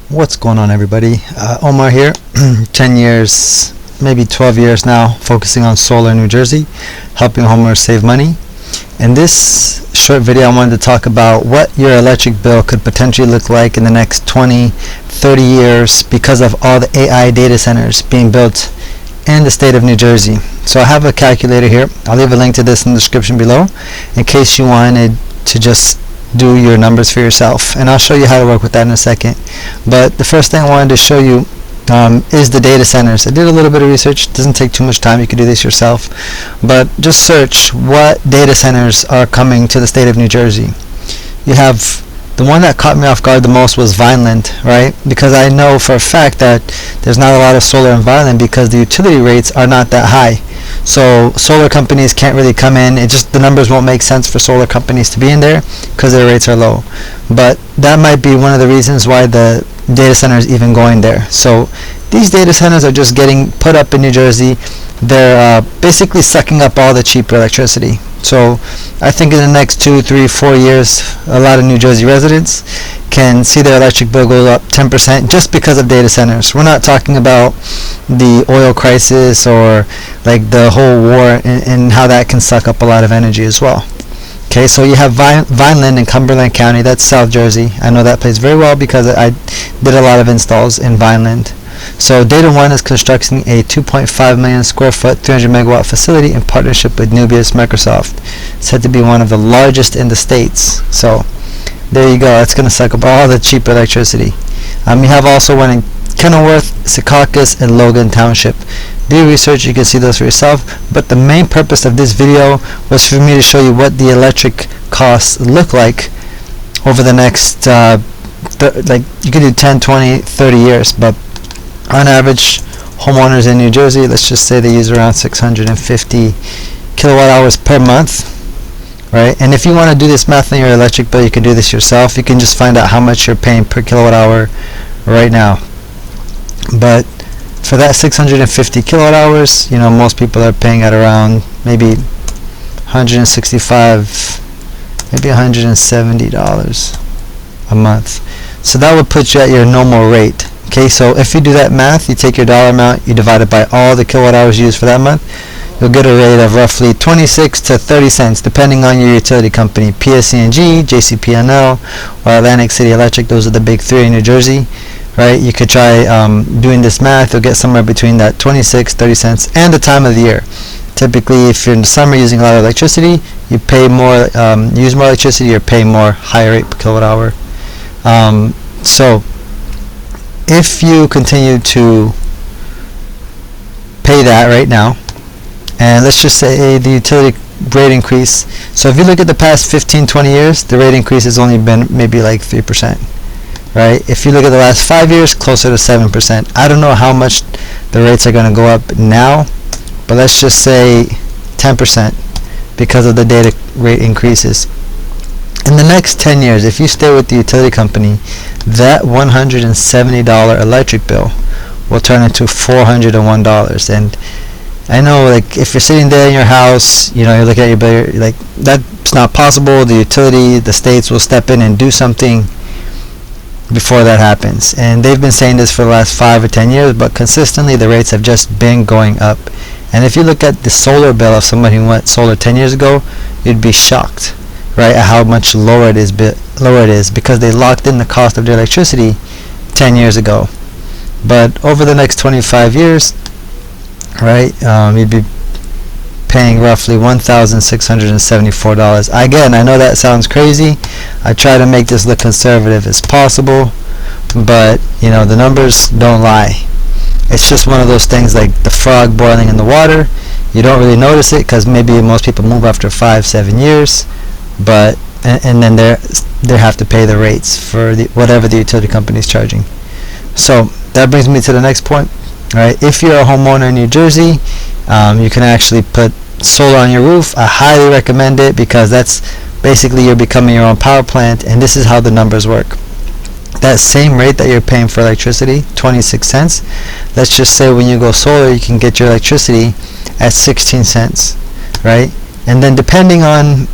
What's going on, everybody? Omar here. 10 years, maybe 12 years now, focusing on solar in New Jersey, helping homeowners save money. In this short video, I wanted to talk about what your electric bill could potentially look like in the next 20, 30 years because of all the AI data centers being built in the state of New Jersey. So I have a calculator here. I'll leave a link to this in the description below in case you wanted to just do your numbers for yourself, and I'll show you how to work with that in a second. But the first thing I wanted to show you is the data centers. I did a little bit of research. It doesn't take too much time. You can do this yourself, but just search what data centers are coming to the state of New Jersey. You have the one that caught me off guard the most was Vineland, right? Because I know for a fact that there's not a lot of solar in Vineland because the utility rates are not that high. So solar companies can't really come in. It just, the numbers won't make sense for solar companies to be in there because their rates are low. But that might be one of the reasons why the data center is even going there. So these data centers are just getting put up in New Jersey. They're basically sucking up all the cheaper electricity. So I think in the next 2, 3, 4 years, a lot of New Jersey residents can see their electric bill go up 10% just because of data centers. We're not talking about the oil crisis or like the whole war and how that can suck up a lot of energy as well. Okay, so you have Vineland in Cumberland County. That's South Jersey. I know that place very well because I did a lot of installs in Vineland. So Data One is constructing a 2.5 million square foot 300 megawatt facility in partnership with Nubius Microsoft. It's said to be one of the largest in the states. So there you go. It's going to suck up all the cheap electricity. You have also one in Kenilworth, Secaucus, and Logan Township. Do your research. You can see those for yourself. But the main purpose of this video was for me to show you what the electric costs look like over the next, like you can do 10, 20, 30 years. But on average, homeowners in New Jersey, let's just say they use around 650 kilowatt hours per month, right? And if you want to do this math on your electric bill, you can do this yourself. You can just find out how much you're paying per kilowatt hour right now. But for that 650 kilowatt hours, you know, most people are paying at around maybe 165, maybe $170 a month. So that would put you at your normal rate. Okay, so if you do that math, you take your dollar amount, you divide it by all the kilowatt hours used for that month, you'll get a rate of roughly 26 to 30 cents depending on your utility company. PSE&G, JCP&L, or Atlantic City Electric, those are the big three in New Jersey, right? You could try doing this math. You'll get somewhere between that 26, 30 cents and the time of the year. Typically, if you're in the summer using a lot of electricity, you pay more, use more electricity, or pay more, higher rate per kilowatt hour. So if you continue to pay that right now, and let's just say the utility rate increase, so if you look at the past 15, 20 years, the rate increase has only been maybe like 3%, right? If you look at the last 5 years, closer to 7%. I don't know how much the rates are going to go up now, but let's just say 10% because of the data rate increases. In the next 10 years, if you stay with the utility company, that $170 electric bill will turn into $401. And I know, like, if you're sitting there in your house, you know, you're looking at your bill, you're like, that's not possible. The utility, the states will step in and do something before that happens. And they've been saying this for the last 5 or 10 years, but consistently the rates have just been going up. And if you look at the solar bill of somebody who went solar 10 years ago, you'd be shocked, right, at how much lower it is because they locked in the cost of their electricity 10 years ago. But over the next 25 years, right, you'd be paying roughly $1,674. Again, I know that sounds crazy. I try to make this look conservative as possible, but you know, the numbers don't lie. It's just one of those things like the frog boiling in the water. You don't really notice it because maybe most people move after 5, 7 years, but and then they have to pay the rates for whatever the utility company is charging. So that brings me to the next point. All right, if you're a homeowner in New Jersey, you can actually put solar on your roof. I highly recommend it because that's basically you're becoming your own power plant, and this is how the numbers work. That same rate that you're paying for electricity, 26 cents, let's just say when you go solar, you can get your electricity at 16 cents, right? And then depending on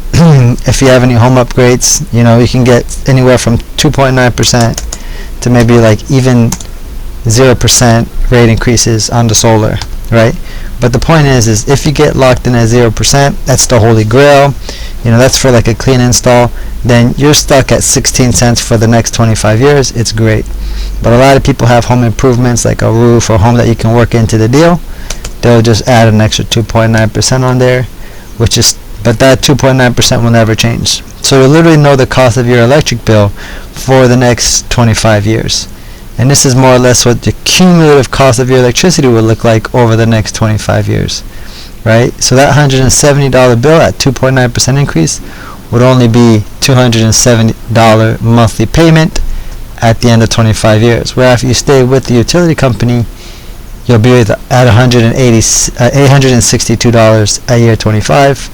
if you have any home upgrades, you know, you can get anywhere from 2.9% to maybe like even 0% rate increases on the solar, right? But the point is if you get locked in at 0%, that's the holy grail. You know, that's for like a clean install. Then you're stuck at 16 cents for the next 25 years. It's great. But a lot of people have home improvements like a roof or home that you can work into the deal. They'll just add an extra 2.9% on there, but that 2.9% will never change. So you literally know the cost of your electric bill for the next 25 years. And this is more or less what the cumulative cost of your electricity will look like over the next 25 years, right? So that $170 bill at 2.9% increase would only be $270 monthly payment at the end of 25 years. Where if you stay with the utility company, you'll be at $862 at year 25.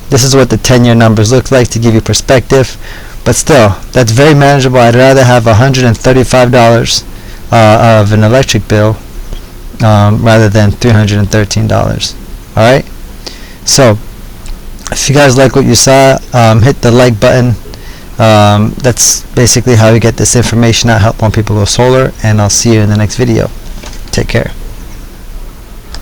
This is what the 10-year numbers look like to give you perspective. But still, that's very manageable. I'd rather have $135 of an electric bill rather than $313. Alright? So, if you guys like what you saw, hit the like button. That's basically how you get this information out, help more people go solar, and I'll see you in the next video. Take care.